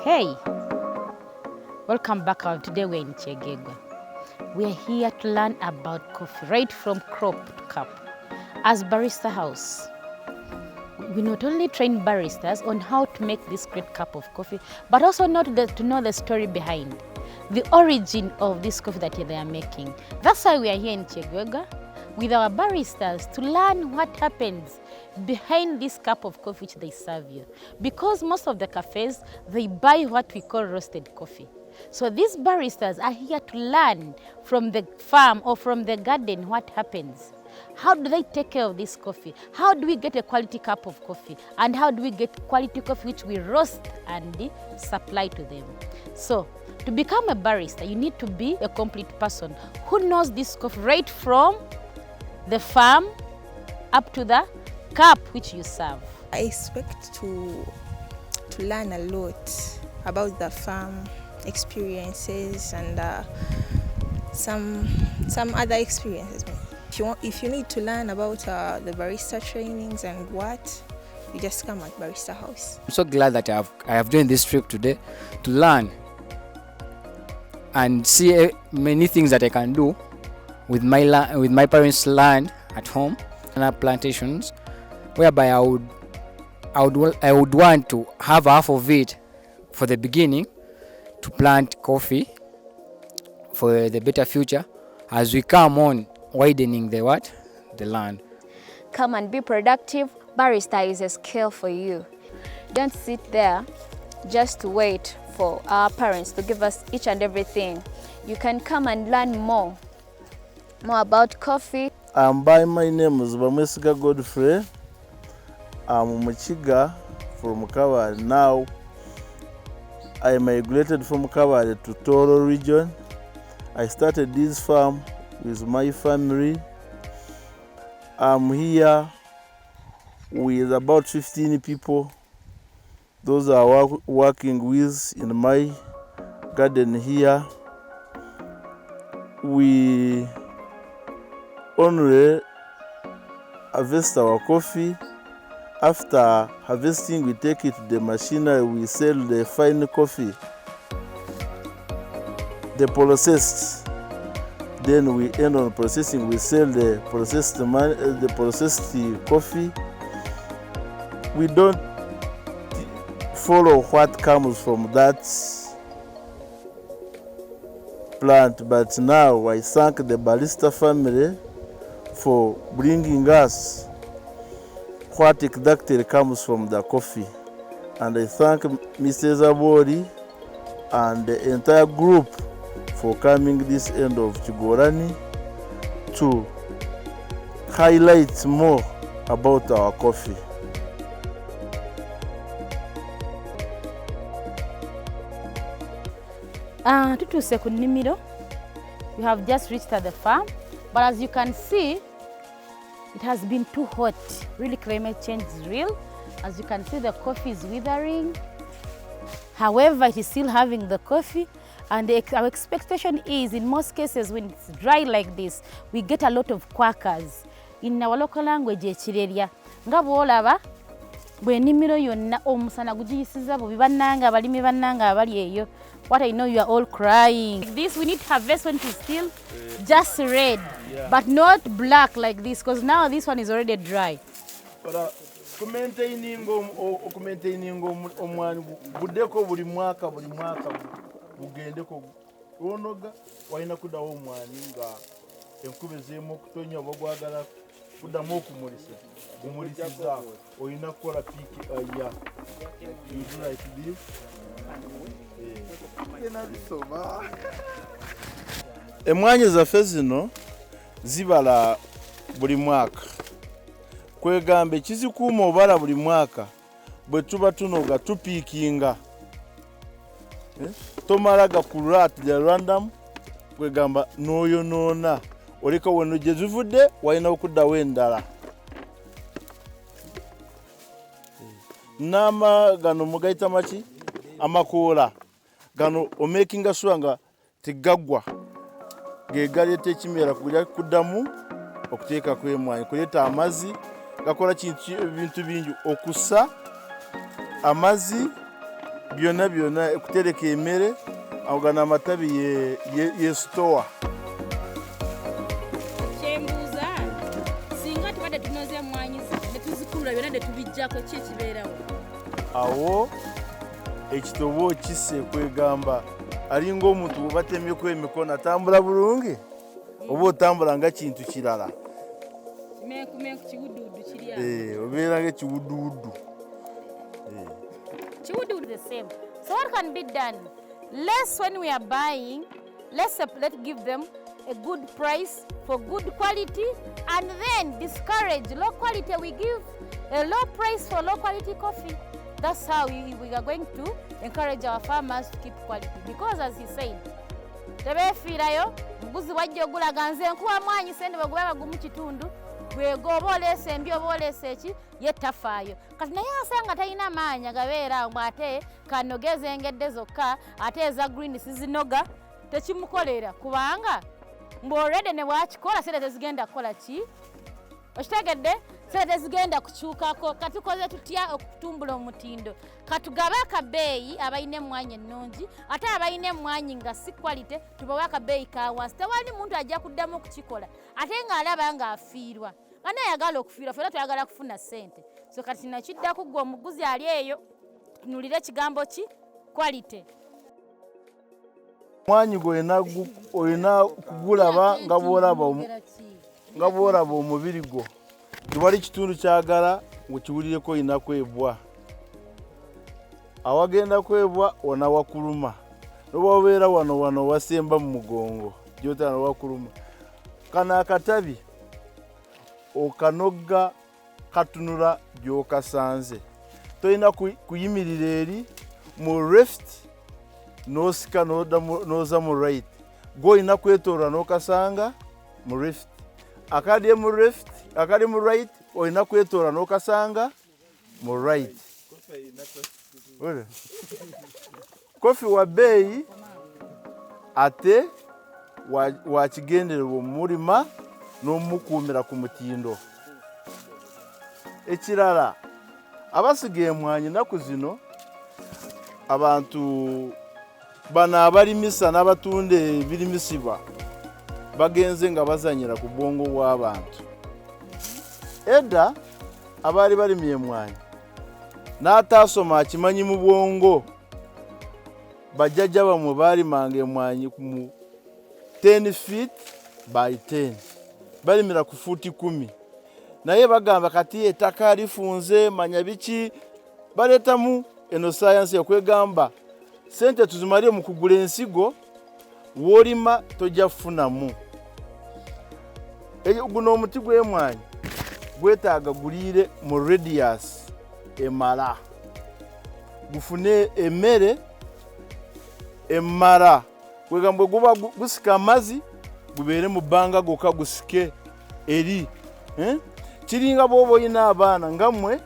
Hey, welcome back. Today we're in Chegegwa. We are here to learn about coffee right from crop to cup. As Barista House, we not only train baristas on how to make this great cup of coffee, but also to know the story behind the origin of this coffee that they are making. That's why we are here in Chegegwa with our baristas to learn what happens behind this cup of coffee which they serve you. Because most of the cafes, they buy what we call roasted coffee. So these baristas are here to learn from the farm or from the garden what happens. How do they take care of this coffee? How do we get a quality cup of coffee? And how do we get quality coffee which we roast and supply to them? So to become a barista, you need to be a complete person who knows this coffee right from the farm up to the cup which you serve. I expect to learn a lot about the farm experiences and some other experiences. If you need to learn about the barista trainings and what, you just come at Barista House. I'm so glad that I have joined this trip today to learn and see many things that I can do with my parents' land at home and our plantations, whereby I would want to have half of it for the beginning to plant coffee for the better future as we come on widening the land. Come and be productive. Barista is a skill for you. Don't sit there just to wait for our parents to give us each and everything. You can come and learn more about coffee. My name is Bamwesiga Godfrey. I'm Muchiga from Kabale. Now I migrated from Kabale to Toro region. I started this farm with my family. I'm here with about 15 people. Those are working with in my garden here. We only harvest our coffee. After harvesting, we take it to the machinery, we sell the fine coffee, the processed. Then we end on processing, we sell the processed coffee. We don't follow what comes from that plant, but now I thank the Barista family for bringing us what exactly comes from the coffee. And I thank Mrs. Abori and the entire group for coming this end of Chigorani to highlight more about our coffee. Tutuse ku nnimiro. We have just reached at the farm, but as you can see, it has been too hot. Really, climate change is real. As you can see, the coffee is withering. However, it is still having the coffee. And our expectation is, in most cases, when it's dry like this, we get a lot of quackers. In our local language, ekireria. Nga bwolaba, bwe nnimiro yonna omusana gugiyisiza bubi bannanga abalimi bannanga abali eyo. What I know, you are all crying. Like this, we need to harvest when it is still just red, but not black like this, because now this one is already dry. Maintaining omwani budeko buli mwaka bugendeko onoga walina kudawo omwani nga enkube zemu okutonya oba gwagala kudamu okumulisa omulisiza olina kukola piki aya you like this emwanyi zaffe zino zibala buli mwaka kwegamba ekizikuuma obala buli mwaka bwe tuba tunoga tupiikinga tomala gakulula at the random kwegamba n'oyonoona oleka wano gye zivudde walina okuddawo endala nama gano mugayita maki amakoola gano omakinga sure nga tegaggwa ge galeeta ekimera kuddamu okuteekako emwanyi kuleeta amazzi gakola ebintu bingi okusa amazzi byonna okutereka emmere ago gano amatabi ye store. Kyembuuza singa tubadde tunoze emmwanyi ne tuzikulula byonna ne tubijjako ki ekibeerawo? Awo ekitobo kisse kwegamba alinga omuntu bwebatemyeko emikono atambula bulungi oba otambula nga kintu kirala. Kiwuduwudu kiri awo. Obeera ng'ekiwuduwudu. Kiwuduwudu the same. So what can be done? Less when we are buying, let's give them a good price for good quality, and then discourage low quality. We give a low price for low quality coffee. That's how we are going to encourage our farmers to keep quality. Because as he said, tebefiirayo muguzi wajja ogulaga nze nkuwa mwanyi sente bagube bagumu kitundu gwego oba oleese embi oba oleese eki ye tafaayo. Kati naye asanga talina maanyi agabeera awo ate kanogeza engedde zokka ate eza green sizinoga tekimukolera kubanga mbu already ne bwakikola sente tezigenda kukola ki? Okitegedde? Sente tezigenda kukyukako. Katukoze tutya okutumbula omutindo? Katugabe akabeeyi abalina emmwanyi ennungi ate abalina emmwanyi nga si quality tubawe akabeeyi ka wansi. Tewali muntu ajja kuddamu okukikola ate ng'alaba ng'afiirwa. Nga nayagala okufiirwa ffe era twagala kufuna ssente. So kati nakiddaku ggwe omuguzi ali eyo tutunulire ekigambo ki? Quality. Omwanyi olina kugulaba nga bw'olaba omubiri gwo. Tewali kitundu kyagala wekiwulireko olina kwebwa. Awagenda kwebwa onawakuluma. Noba obeera wano wasemba mu mugongo gy'otaana wakuluma. Kano akatabi okanoga katunula gy'okasanze. Tolina kuyimirira eri mu left n'osika n'oza mu right. Gw'olina kwetoolwa n'okasanga mu left. Akali mu left, akali mu right, olina kwetoolwa n'okasanga mu right. Kofi wa bbeeyi ate wakigendererwa omulima n'omukuumira ku mutindo. Ekirala abasiga emmwanyi ennaku zino abantu bano abalimisa n'abatunda ebirimisibwa bagenze nga bazanyira ku bwongo bw'abantu. Edda abaali balimye emmwanyi n'ataasoma akimanyi mu bwongo bajjajja bamwe baalimanga emmwanyi mu 10 feet by 10 balimira ku fuuti 10 naye bagamba kati ettaka lifunze manya biki baleetamu eno sayansi okwegamba sente tuzimalire mu kugula ensigo w'olima tojja kufunamu. Guno omuti gw'emmwanyi gwetaaga guliire mu radius emala gufune emmere emmara kwegamba guba gusika amazzi gubeere mu bbanga gokka gusike eri. Kiringa bw'oba olina abaana nga mmwe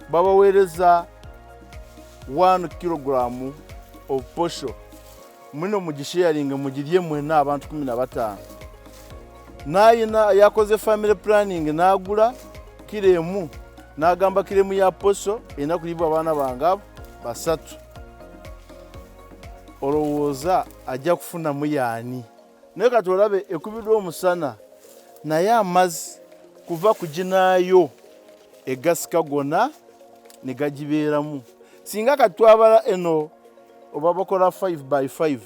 babaweereza 1 kilogram of posho muno mugisharinga mugirye mwena abantu 15. Nayina yakoze family planning n'agula kiremu n'agamba kiremu ya posho ena kulibwa abaana bange basatu. Olowooza ajja kufuna muyani naye kati olabe ekubiddwa omusana naye amazzi kuva ku ginaayo egasika gonna ne gagibeeramu. Singa kati twabala eno oba bakola 5 by 5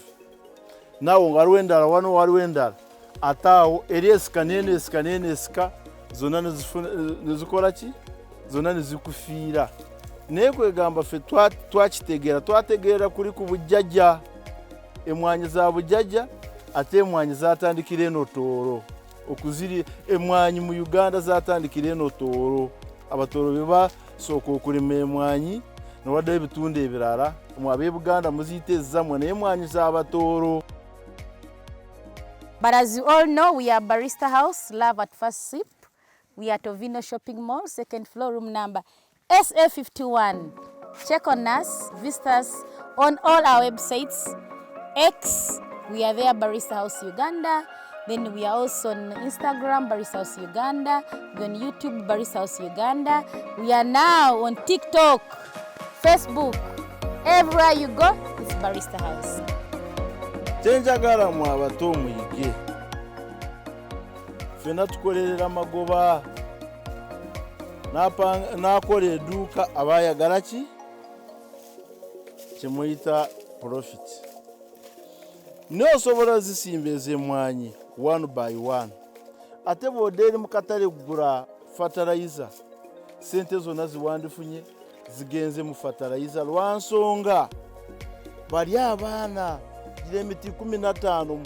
naawo nga waliwo endala wano waliwo endala ate awo eri esika n'esika zonna nezikola ki? Zonna nezikufiira. Naye kwegamba ffe twategeera kuli ku bujjajja. Emmwanyi za bujjajja ate emmwanyi zatandikira eno Tooro. Okuziri emmwanyi mu Uganda zatandikira eno Tooro. Abatooro be basooka okulima emmwanyi n'owaddeyo ebitundu ebirala. Mmwe ab'e Buganda muziyita ezzammwe naye emmwanyi z'Abatooro. But as you all know, we are Barista House, Love at First Sip. We are Tovino Shopping Mall, 2nd floor, room number SA51. Check on us, visit us on all our websites. X, we are there, Barista House Uganda. Then we are also on Instagram, Barista House Uganda. We're on YouTube, Barista House Uganda. We are now on TikTok, Facebook. Everywhere you go, it's Barista House. Chenjagala mu abato muyige. Fena tukolerera amagoba. Nakola edduuka abayagala ki? Kimuyita profit. N'osobola zisimba ez'emmwanyi one by one. Ate bw'odda eri mu katale kugula fertilizer, sente zonna ziwandifunye zigenze mu fertilizer lwa nsonga bali abaana gira emiti 15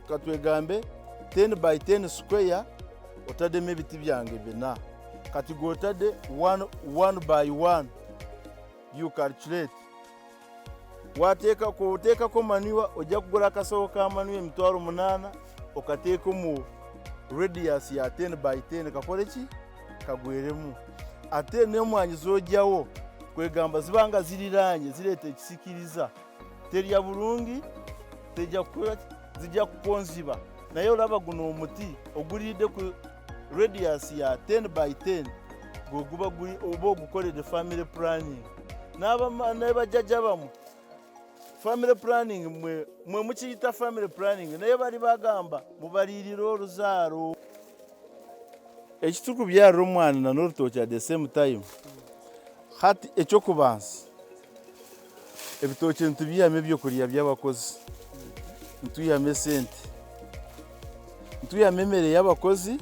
katwegambe 10 by 10 square otaddemu ebiti byange bina kati gwotadde one by one you calculate wateekako maniwa ojja kugula akasawo ka maniwa emitwalo 8 okateeko mu radius ya 10 by 10 kakole ki kagweremu ate n'emmwanyi z'ojjawo kwegamba zibanga ziriraanye zireeta ekisikiriza terya bulungi zijja kukonziba naye olaba guno omuti oguliridde ku radius ya 10 by 10 gweguba oba ogukoledde family planning n'abajjajja bamu family planning mwe mukiyita family planning naye bali bagamba mubalirira oluzaalo ekituku byalira omwana n'olutooki at the same time hati ekyokubanza ebitooki ntubiyama ebyokulya by'abakozi ntuyama sente ntuyama emmere y'abakozi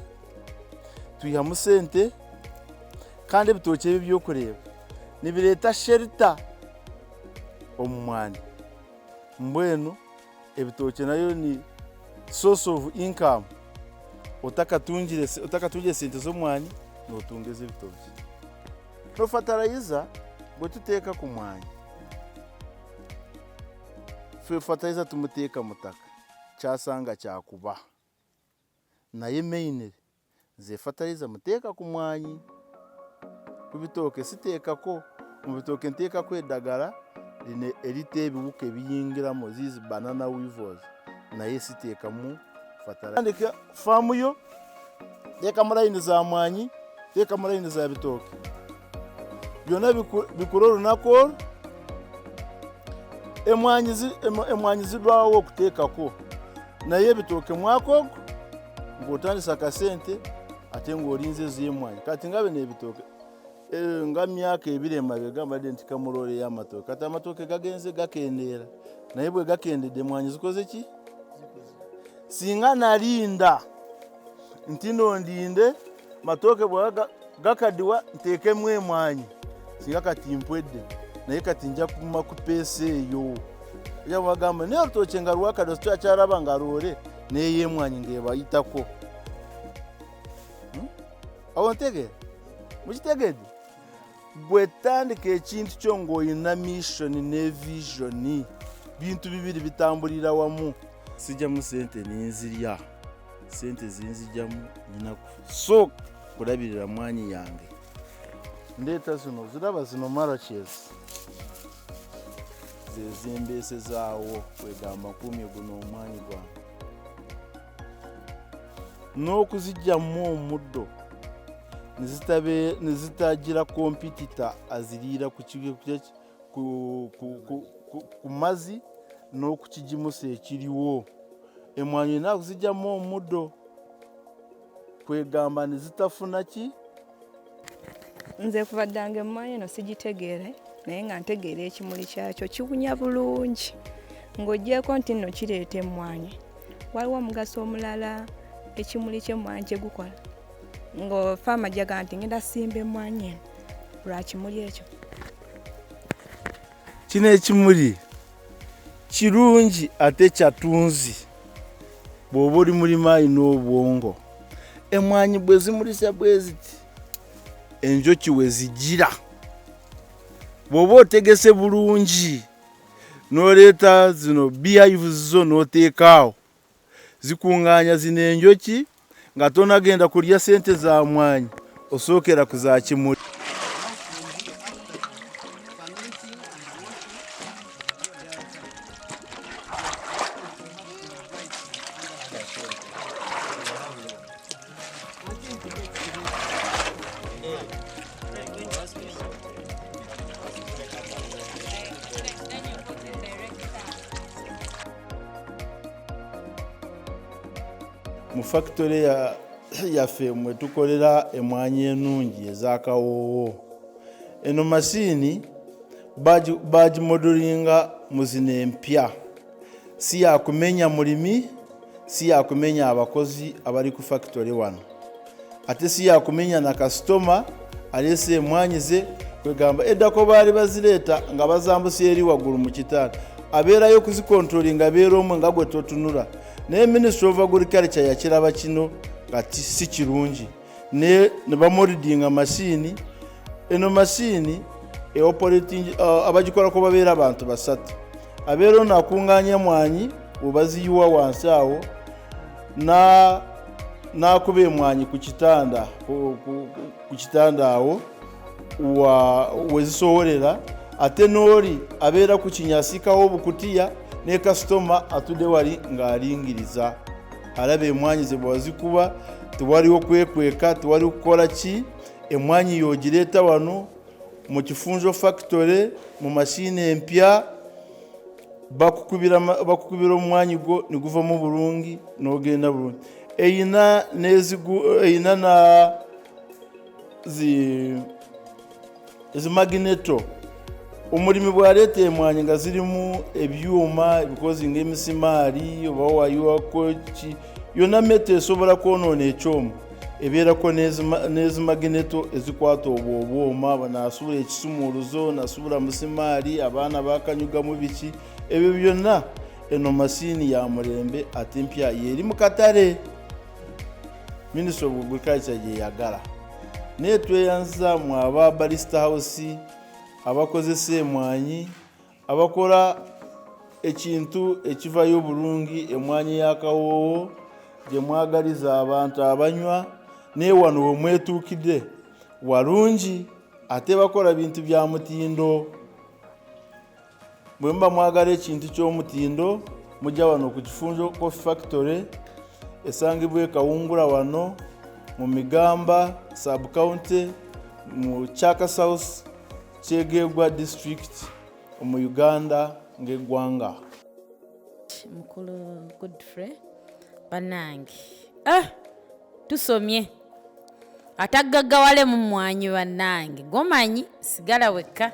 tuyihamu sente kandi ebitooki ebyo byokureeba nibireeta shelter omu mwani mbwenu ebitooki nayo ni source of income otakatungire sente z'omwani n'otungeza ebitooki no fertilizer bwe tuteeka ku mwani fe fertilizer tumuteeka mutaka kyasanga kyakuba naye mainly ze fertilizer muteeka ku mwani ku bitooke siteekako mu bitooke nteekako eddagala line erita ebiwuka ebiyingiramu zizi banana weevils naye siteekamu fertilizer faamu yo teekamu layini za mwanyi teekamu layini za bitooke byonna bikula olunaku olwo emmwanyi zidwawo okuteekako naye ebitooke mwaka ogwo ng'otandisa akasente ate ng'olinze z'emmwanyi kati nga bino ebitooke nga myaka 2 emabega mbadde nti kamulole y'amatooke kati amatooke gagenze gakendeera naye bwe gakendedde emmwanyi zikoze ki singa nalinda nti nondinde matooke bwe gakaddiwa nteekemu emmwanyi singa kati mpwedde naye kati nja kuma ku peesa eyo era bagamba naye olutooke nga lwakadde tukyakyalaba nga loole n'ey'emmwanyi ng'ebayitako awo ntegeera mukitegedde bwetandika ekintu kyo ng'olina mission ne vision bintu bibiri bitambulira wamu sijjamu sente ninzirya sente zinzijjamu nyinaku so kulabirira mwanyi yange ndeeta zino ziraba zino maraches zezimbeesezaawo kwegamba kumye guno omwanyi gwange n'okuzijjamu omuddo nezitagira kompitita aziriira ku mazzi n'okukigimusa ekiriwo emmwanyi nakuzijjamu omuddo kwegamba nezitafuna ki nze kubaddanga emmwanyi eno sigitegeere naye nga ntegeera ekimuli kyakyo kiwunya bulungi ng'oggyeko nti nno kireeta emmwanyi waliwo omugaso omulala ekimuli ky'emmwanyi kye gukola ng'ofaama jaga nti ngenda simba emmwanyi eno lwa kimuli ekyo kino ekimuli kirungi ate kyatunzi bw'oba oli mulima alina obwongo emmwanyi bwe zimulisa bwe ziti enjoki we zigira bw'oba otegese bulungi n'oleeta zino beehives zo n'oteekaawo zikuŋŋaanya zino enjoki nga tonagenda kulya sente za mwanyi osookera ku za kimuli mu factory yaffe mwe tukolera emwanyi enungi ezakawoowo. Eno masiini bagimodelinga mu zino empya, si yakumenya mulimi, si yakumenya abakozi abali ku factory wano, ate si yakumenya na kasitoma alese emwanyi ze kwegamba eddako baali bazireeta nga bazambusa eri waggulu mu kitanda, abeerayo kuzikontrolinga abeera omwe nga gwe totunula. Naye Ministry of Agriculture yakiraba kino nga si kirungi ne bamoldinga masiini. Eno masiini abagikolako babeera abantu basatu, abeera ono akunganya mwanyi webaziyiwa wansi awo n'akuba emwanyi ku kitanda awo wezisoworera, ate n'oli abeera ku kinyasikawo obukutiya ne kasitoma atudde wali ng'alingiriza alaba emwanyi ze bwazikuba tewaliwo kwekweka, tewali kukola ki, emwanyi yogireeta wano mu Kifunzo factory mu masiini empya, bakukubira omwanyi gwo niguvamu bulungi n'ogenda bulungi. Eyina na magneto, omulimi bw'aleeta emwanyi nga zirimu ebyuma ebikozi ng'emisimaali oba wayiwako ki, yonna meto esobola kwonoona ekyomo, ebeerako n'ezi magneto ezikwata obwoma, naasubula ekisumuluzo, naasubula musimaali, abaana bakanyugamu biki, ebyo byonna eno masiini ya mulembe ate mpya yeri mu katale. Ministry of Agriculture gyeyagala. Naye tweyanza mu aba Barista House abakozesa emwanyi, abakola ekintu ekivayo bulungi, emwanyi yakawoowo gye mwagaliza abantu abanywa, naye wano we mwetuukidde walungi, ate bakola bintu bya mutindo. Bwe muba mwagala ekintu ky'omutindo mujja wano ku Kifunzo Coffee Factory esangibwa Kawungula wano mu Migamba sub-county mu Chaka South Kyegegwa district mu Uganda ng'eggwanga. Mukulu Godfrey bannange tusomye atagaggawale mu mwanyi bannange, gomanyi sigala wekka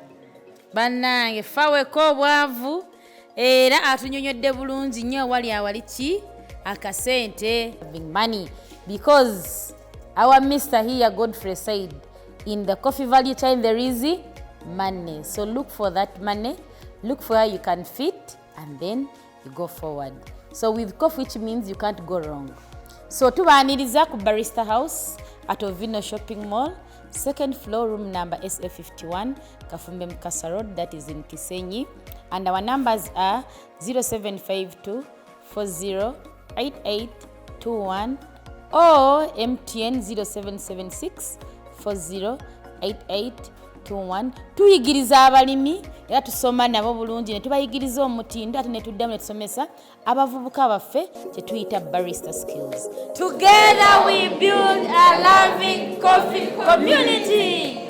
bannange, faweko obwavu era atunyonyodde bulungi nnyo wali awali ki akasente money, because our Mr. here Godfrey said in the coffee value chain there is money. So look for that money, look for where you can fit, and then you go forward. So with coffee, which means you can't go wrong. So tubaniriza ku Barista House at Ovino Shopping Mall, second floor, room number SA51, Kafumbe Mukasa Road, that is in Kisenyi. And our numbers are 0752 408821 or MTN 0776 408821. Tuyigiriza abalimi era tusoma nabo bulungi ne tubayigiriza omutindo ate ne tuddamu ne tusomesa abavubuka baffe kye tuyita barista skills. Together we build a loving coffee community.